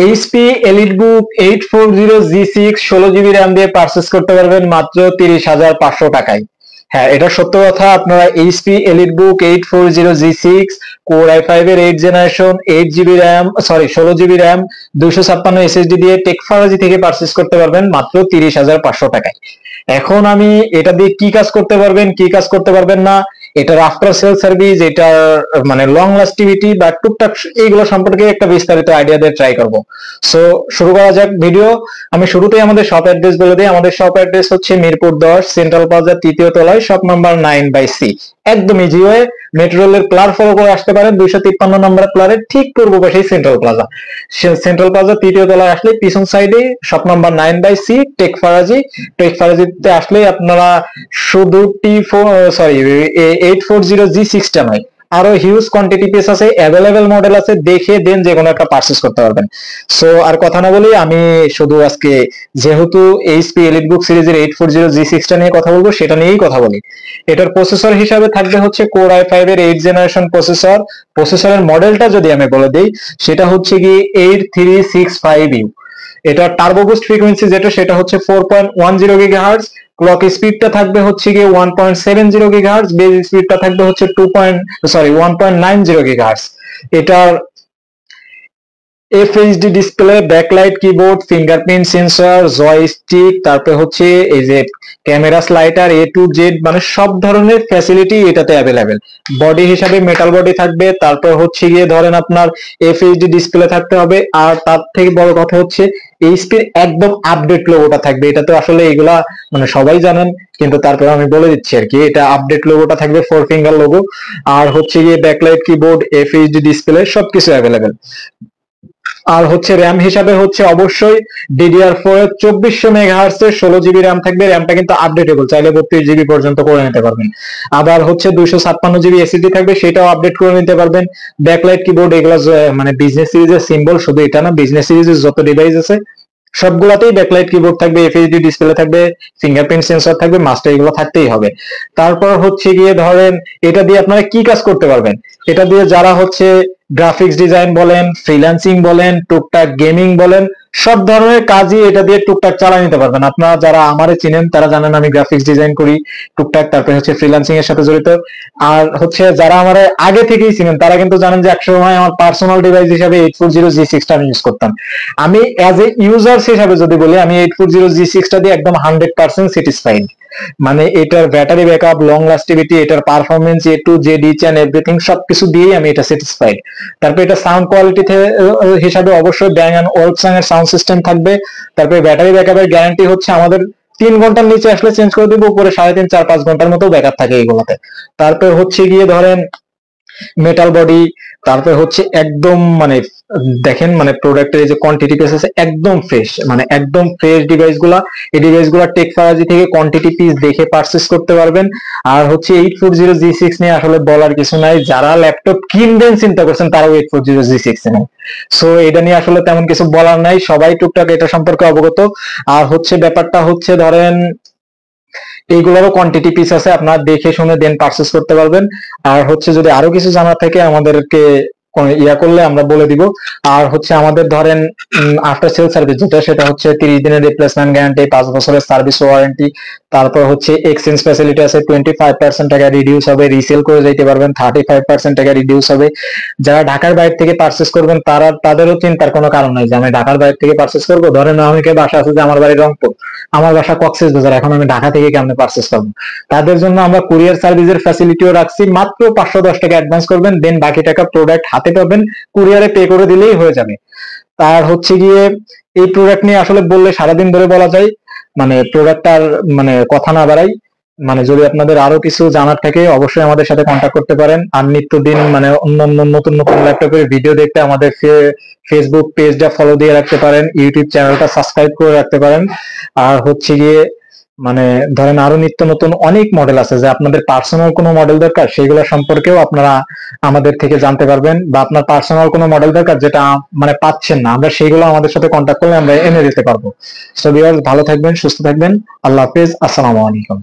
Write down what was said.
HP EliteBook 840G6 16 GB RAM দিয়ে purchase করতে পারবেন মাত্র 30,500 টাকায়। হ্যাঁ, এটা সত্য কথা। আপনারা HP EliteBook 840G6 core i5 এর 8 generation 8 GB RAM 16 GB RAM 256 SSD দিয়ে টেকফারাজি থেকে পারচেস করতে পারবেন মাত্র 30,500 টাকায়। এখন আমি এটা দিয়ে কি কাজ করতে পারবেন, কি কাজ করতে পারবেন না, এটার আফটার সেল সার্ভিস, এটার মানে লং লাস্টিভিটি বা টুকটাক এইগুলো সম্পর্কে একটা বিস্তারিত আইডিয়া দিয়ে ট্রাই করব। সো শুরু করা যাক ভিডিও। আমি শুরুতেই আমাদের শপ অ্যাড্রেস বলে দিই। আমাদের শপ অ্যাড্রেস হচ্ছে মিরপুর 10 সেন্ট্রাল প্লাজা 3য় তলায়, শপ নাম্বার 9/C। একদম ইজি ওয়ে, মেট্রো রেলের প্লার ফলো করে আসতে পারেন। 253 নম্বর প্লারের ঠিক পূর্ব পাশেই সেন্ট্রাল প্লাজা। সেন্ট্রাল প্লাজা 3য় তলায় আসলে পিছন সাইডে শপ নাম্বার 9/C টেকফারাজি। টেকফারাজিতে আসলে আপনারা শুধু 840G6 টা নয়, আরো হিউজ কোয়ান্টিটি পিস আছে, অ্যাভেলেবেল মডেল আছে, দেখে দেন যে কোনো একটা পারচেজ করতে পারবেন। সো আর কথা না বলি, আমি শুধু আজকে যেহেতু এইচপি এলিটবুক সিরিজের 840G6 টা নিয়ে কথা বলবো, সেটা নিয়েই কথা বলি। এটার প্রসেসর হিসাবে থাকবে হচ্ছে কোর i5 এর 8 জেনারেশন প্রসেসর। প্রসেসরের মডেলটা যদি আমি বলে দিই, সেটা হচ্ছে কি 8365U। এটা টার্বো বুস্ট ফ্রিকোয়েন্সি যেটা, সেটা হচ্ছে 4.10 GHz। ক্লক স্পিডটা থাকবে হচ্ছে গিয়ে 1.70 GHz। বেজ স্পিডটা থাকবে হচ্ছে 1.90 GHz। এটার FHD display, backlight keyboard, fingerprint sensor, joystick, তারপরে হচ্ছে এই যে camera slider A to Z, মানে সব ধরনের ফ্যাসিলিটি এটাতে অ্যাভেলেবেল। বডি হিসাবে মেটাল বডি থাকবে, তারপর হচ্ছে গিয়ে ধরেন আপনার এফএইচডি ডিসপ্লে থাকতে হবে, আর তার থেকে বড় কথা হচ্ছে এইচপির একদম আপডেট লোগোটা থাকবে। এটা তো আসলে এগুলা মানে সবাই জানেন, কিন্তু তারপরে আমি বলে দিচ্ছি আর কি, এটা আপডেট লোগোটা থাকবে, 4 ফিঙ্গার লোগো। আর হচ্ছে গিয়ে ব্যাকলাইট কিবোর্ড, এফএইচডি ডিসপ্লে সবকিছু অ্যাভেলেবেল। আর হচ্ছে র্যাম হিসাবে হচ্ছে অবশ্যই DDR4 এর 2400 মেগাহার্টজ এর 16 GB র্যাম থাকবে। র্যামটা কিন্তু আপডেটেবল, চাইলে 32 GB পর্যন্ত করে নিতে পারবেন। আবার হচ্ছে 256 GB SSD থাকবে, সেটাও আপডেট করে নিতে পারবেন। ব্যাকলাইট কিবোর্ড, এগুলো মানে বিজনেস সিরিজের সিম্বল, শুধু এটা না, বিজনেস সিরিজের যত ডিভাইস আছে সবগুলাতেই ব্যাকলাইট কিবোর্ড থাকবে, এফএইচডি ডিসপ্লে থাকবে, ফিঙ্গারপ্রিন্ট সেন্সর থাকবে, মাস্টার এগুলো থাকতেই হবে। তারপর হচ্ছে গিয়ে ধরেন এটা দিয়ে আপনারা কি কাজ করতে পারবেন। এটা দিয়ে যারা হচ্ছে গ্রাফিক্স ডিজাইন বলেন, ফ্রিল্যান্সিং বলেন, টুকটাক গেমিং বলেন, সব ধরনের কাজই এটা দিয়ে টুকটাক চালিয়ে নিতে পারবেন। আপনারা যারা আমারে চিনেন তারা জানেন আমি গ্রাফিক্স ডিজাইন করি টুকটাক, তারপরে হচ্ছে ফ্রিল্যান্সিং এর সাথে জড়িত। আর হচ্ছে যারা আমার আগে থেকেই চিনেন তারা কিন্তু জানেন যে একসময় আমার পার্সোনাল ডিভাইস হিসাবে 840G6 টা আমি ইউজ করতাম। আমি অ্যাজ এ ইউজার হিসাবে যদি বলি, আমি 840G6 টা দিয়ে একদম 100% স্যাটিসফাইড। মানে এটার ব্যাটারি ব্যাকআপ, লং লাস্টিভিটি, এটার performance, A to Z each and everything সবকিছু দিয়েই আমি এটা স্যাটিসফাইড। তারপরে এটা সাউন্ড কোয়ালিটি হিসাবে অবশ্যই ব্যাং এন্ড ওলফসাং এর সাউন্ড সিস্টেম থাকবে। তারপরে ব্যাটারি ব্যাকআপের গ্যারান্টি হচ্ছে আমাদের 3 ঘন্টার নিচে আসলে চেঞ্জ করে দিব, উপরে 3.5 4-5 ঘন্টার মতো ব্যাকআপ থাকে এইগুলোতে। তারপরে হচ্ছে গিয়ে ধরেন মেটাল বডি, তারপরে হচ্ছে একদম মানে দেখেন মানে প্রোডাক্টের এই যে কোয়ান্টিটি পিস আছে একদম ফ্রেশ, মানে একদম ফ্রেশ ডিভাইস গুলা। এই ডিভাইস গুলা টেকফারাজি থেকে কোয়ান্টিটি পিস দেখে পারচেস করতে পারবেন। আর হচ্ছে 840G6 নিয়ে আসলে বলার কিছু নাই, যারা ল্যাপটপ কিনবেন চিন্তা করছেন তারাও 840G6 নেই। সো এটা নিয়ে আসলে তেমন কিছু বলার নাই, সবাই টুকটাক এটা সম্পর্কে অবগত। আর হচ্ছে ব্যাপারটা হচ্ছে ধরেন এইগুলোরও কোয়ান্টিটি পিস আছে, আপনারা দেখে শুনে দেন পারচেস করতে পারবেন। আর হচ্ছে যদি আরো কিছু জানার থাকে আমাদেরকে ইয়া করলে আমরা বলে দিব। আর হচ্ছে আমাদের ধরেন আফটার সেল সার্ভিস যেটা, সেটা হচ্ছে 30 দিনের রিপ্লেসমেন্ট গ্যারান্টি, 5 বছরের সার্ভিস ওয়ারেন্টি। তারপর হচ্ছে এক্সচেঞ্জ ফ্যাসিলিটি আছে, 25% টাকা রিডিউস হবে, রিসেল করে যাইতে পারবেন, 35% টাকা রিডিউস হবে। যারা ঢাকার বাইরে থেকে পারচেস করবেন তাদেরও চিন্তার কোনো কারণ নাই যে আমি ঢাকার বাইরে থেকে পারচেস করবো। ধরেন অনেকে বাসা আছে যে আমার বাড়ি রংপুর, আমার বাসা কক্সবাজার, এখন আমি ঢাকা থেকে কেমনে পারচেস করবো। তাদের জন্য আমরা কুরিয়ার সার্ভিসের ফ্যাসিলিটিও রাখছি। মাত্র 510 টাকা অ্যাডভান্স করবেন, দেন বাকি টাকা প্রোডাক্ট হাতে পাবেন, কুরিয়ারে পে করে দিলেই হয়ে যাবে। তার হচ্ছে গিয়ে এই প্রোডাক্ট নিয়ে আসলে বললে সারাদিন ধরে বলা যায়, মানে প্রোডাক্টটার মানে কথা না বাড়াই। মানে যদি আপনাদের আরো কিছু জানার থাকে অবশ্যই আমাদের সাথে কন্ট্যাক্ট করতে পারেন। আর নিত্যদিন মানে অন্যান্য নতুন নতুন ল্যাপটপের ভিডিও দেখতে আমাদের ফেসবুক পেজটা ফলো দিয়ে রাখতে পারেন, ইউটিউব চ্যানেলটা সাবস্ক্রাইব করে রাখতে পারেন। আর হচ্ছে গিয়ে মানে ধরেন আরো নিত্য নতুন অনেক মডেল আছে, যে আপনাদের পার্সোনাল কোনো মডেল দরকার সেগুলো সম্পর্কেও আপনারা আমাদের থেকে জানতে পারবেন, বা আপনার পার্সোনাল কোনো মডেল দরকার যেটা মানে পাচ্ছেন না, আমরা সেইগুলো আমাদের সাথে কন্ট্যাক্ট করলে আমরা এনে দিতে পারবো। সো ভিউয়ার্স, ভালো থাকবেন, সুস্থ থাকবেন, আল্লাহ হাফেজ, আসসালামু আলাইকুম।